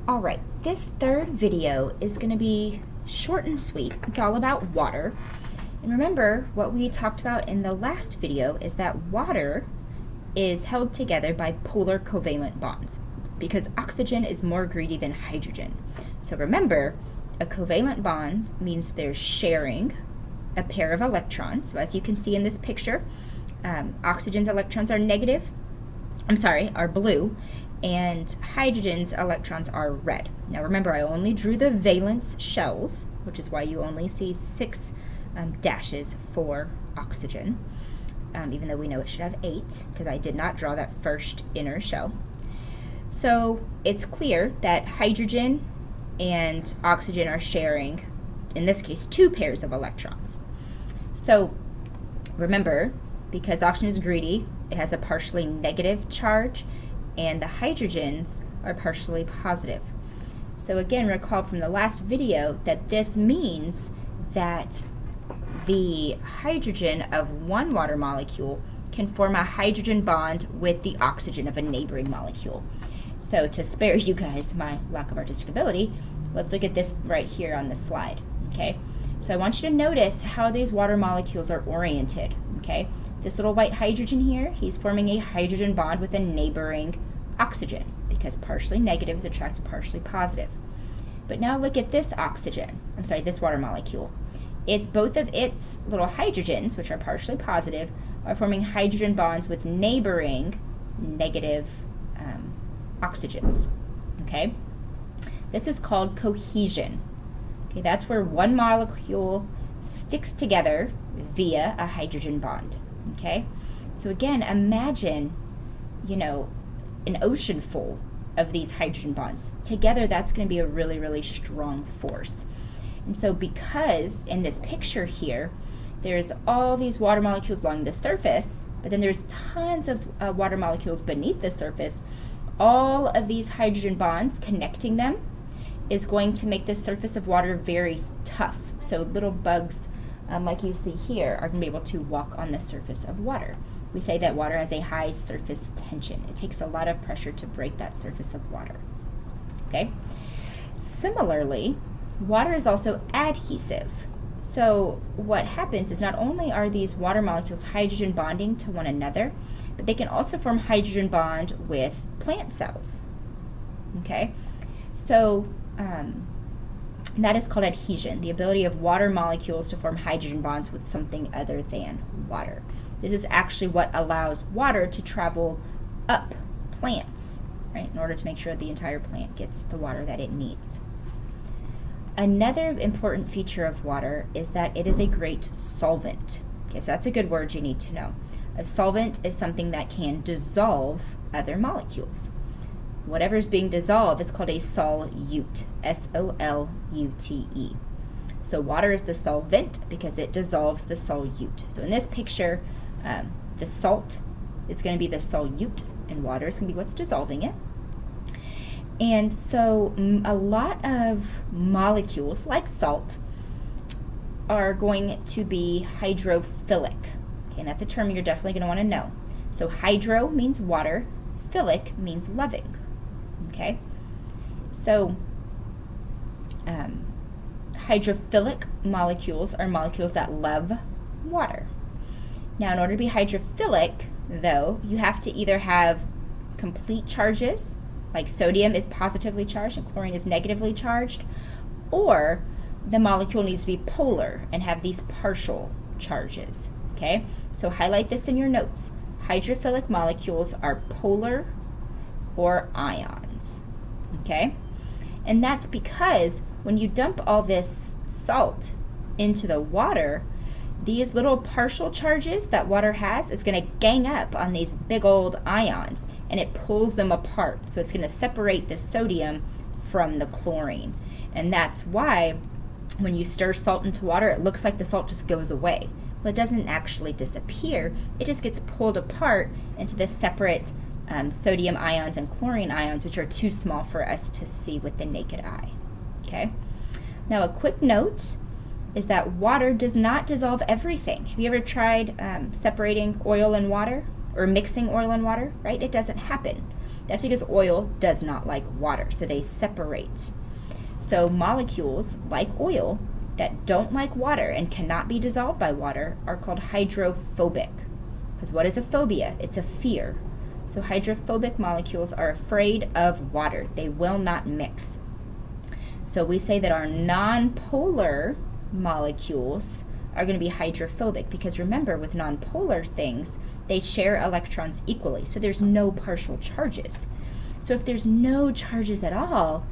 All right, this third video is going to be short and sweet. It's all about water. And remember, what we talked about in the last video is that water is held together by polar covalent bonds because oxygen is more greedy than hydrogen. So remember, a covalent bond means they're sharing a pair of electrons. So as you can see in this picture, oxygen's electrons are blue, and hydrogen's electrons are red. Now remember, I only drew the valence shells, which is why you only see 6 dashes for oxygen, even though we know it should have 8, because I did not draw that first inner shell. So it's clear that hydrogen and oxygen are sharing, in this case, 2 pairs of electrons. So remember, because oxygen is greedy, it has a partially negative charge, and the hydrogens are partially positive. So again, recall from the last video that this means that the hydrogen of one water molecule can form a hydrogen bond with the oxygen of a neighboring molecule. So to spare you guys my lack of artistic ability, let's look at this right here on the slide, okay? So I want you to notice how these water molecules are oriented, okay? This little white hydrogen here, he's forming a hydrogen bond with a neighboring oxygen because partially negative is attracted to partially positive. But now look at this this water molecule. It's both of its little hydrogens, which are partially positive, are forming hydrogen bonds with neighboring negative oxygens, okay? This is called cohesion. Okay, that's where one molecule sticks together via a hydrogen bond. Okay, so again, imagine, an ocean full of these hydrogen bonds. Together, that's going to be a really, really strong force. And so because in this picture here, there's all these water molecules along the surface, but then there's tons of water molecules beneath the surface, all of these hydrogen bonds connecting them is going to make the surface of water very tough. So little bugs like you see here, are going to be able to walk on the surface of water. We say that water has a high surface tension. It takes a lot of pressure to break that surface of water. Okay? Similarly, water is also adhesive. So what happens is not only are these water molecules hydrogen bonding to one another, but they can also form hydrogen bond with plant cells. Okay? So that is called adhesion, the ability of water molecules to form hydrogen bonds with something other than water. This is actually what allows water to travel up plants, right, in order to make sure the entire plant gets the water that it needs. Another important feature of water is that it is a great solvent. Okay, so that's a good word you need to know. A solvent is something that can dissolve other molecules. Whatever is being dissolved is called a solute, S-O-L-U-T-E. So water is the solvent because it dissolves the solute. So in this picture, the salt, it's going to be the solute, and water is going to be what's dissolving it. And so a lot of molecules, like salt, are going to be hydrophilic. Okay, and that's a term you're definitely going to want to know. So hydro means water, philic means loving. Okay, so hydrophilic molecules are molecules that love water. Now, in order to be hydrophilic, though, you have to either have complete charges, like sodium is positively charged and chlorine is negatively charged, or the molecule needs to be polar and have these partial charges. Okay, so highlight this in your notes. Hydrophilic molecules are polar or ions, okay? And that's because when you dump all this salt into the water, these little partial charges that water has, it's going to gang up on these big old ions, and it pulls them apart. So it's going to separate the sodium from the chlorine. And that's why when you stir salt into water, it looks like the salt just goes away. Well, it doesn't actually disappear. It just gets pulled apart into the separate sodium ions and chlorine ions, which are too small for us to see with the naked eye. Okay? Now, a quick note is that water does not dissolve everything. Have you ever tried separating oil and water or mixing oil and water? Right? It doesn't happen. That's because oil does not like water, so they separate. So molecules like oil that don't like water and cannot be dissolved by water are called hydrophobic. Because what is a phobia? It's a fear. So hydrophobic molecules are afraid of water. They will not mix. So we say that our nonpolar molecules are going to be hydrophobic because remember, with nonpolar things, they share electrons equally. So there's no partial charges. So if there's no charges at all,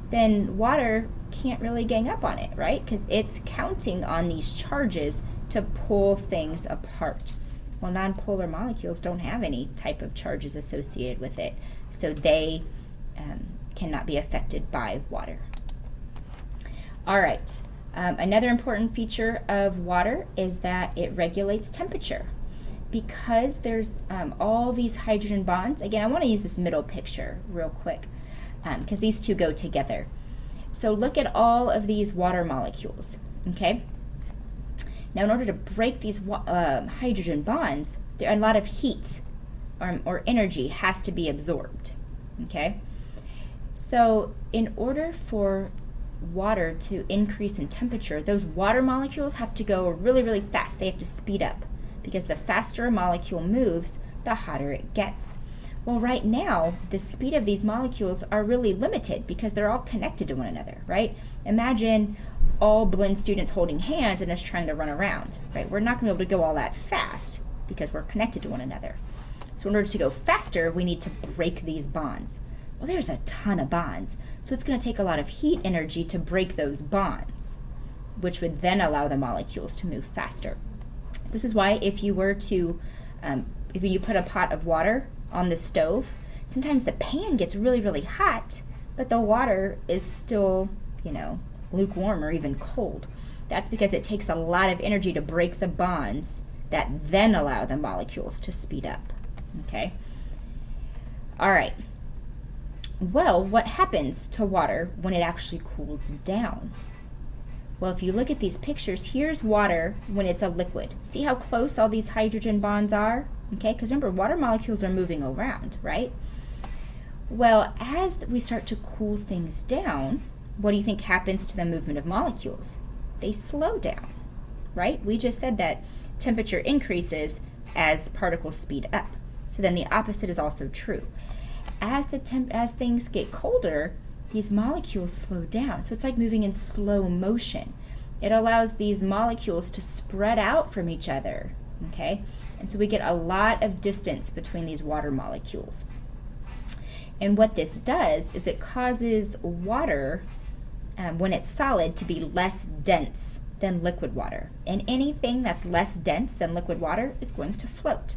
then water can't really gang up on it, right? Because it's counting on these charges to pull things apart. Well, nonpolar molecules don't have any type of charges associated with it, so they cannot be affected by water. All right, another important feature of water is that it regulates temperature. Because there's all these hydrogen bonds, again, I want to use this middle picture real quick because these two go together. So look at all of these water molecules, okay? Now in order to break these hydrogen bonds, a lot of heat or energy has to be absorbed, okay? So in order for water to increase in temperature, those water molecules have to go really, really fast. They have to speed up because the faster a molecule moves, the hotter it gets. Well, right now, the speed of these molecules are really limited because they're all connected to one another, right? Imagine all Blinn students holding hands and us trying to run around, right? We're not going to be able to go all that fast because we're connected to one another. So in order to go faster, we need to break these bonds. Well, there's a ton of bonds, so it's going to take a lot of heat energy to break those bonds, which would then allow the molecules to move faster. This is why if you were to, if you put a pot of water on the stove, sometimes the pan gets really, really hot, but the water is still, lukewarm or even cold. That's because it takes a lot of energy to break the bonds that then allow the molecules to speed up, okay? All right. Well, what happens to water when it actually cools down? Well, if you look at these pictures, here's water when it's a liquid. See how close all these hydrogen bonds are? Okay, because remember, water molecules are moving around, right? Well, as we start to cool things down, what do you think happens to the movement of molecules? They slow down, right? We just said that temperature increases as particles speed up. So then the opposite is also true. As things get colder, these molecules slow down. So it's like moving in slow motion. It allows these molecules to spread out from each other, okay? And so we get a lot of distance between these water molecules. And what this does is it causes water, when it's solid, to be less dense than liquid water. And anything that's less dense than liquid water is going to float.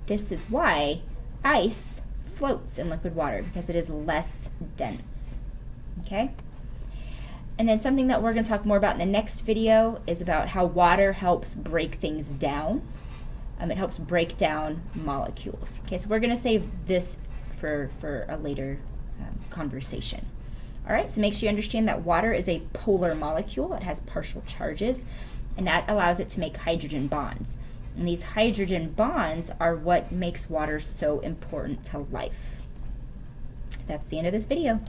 This is why ice floats in liquid water, because it is less dense. Okay? And then something that we're going to talk more about in the next video is about how water helps break things down. It helps break down molecules. Okay, so we're going to save this for a later conversation. All right, so make sure you understand that water is a polar molecule. It has partial charges, and that allows it to make hydrogen bonds. And these hydrogen bonds are what makes water so important to life. That's the end of this video.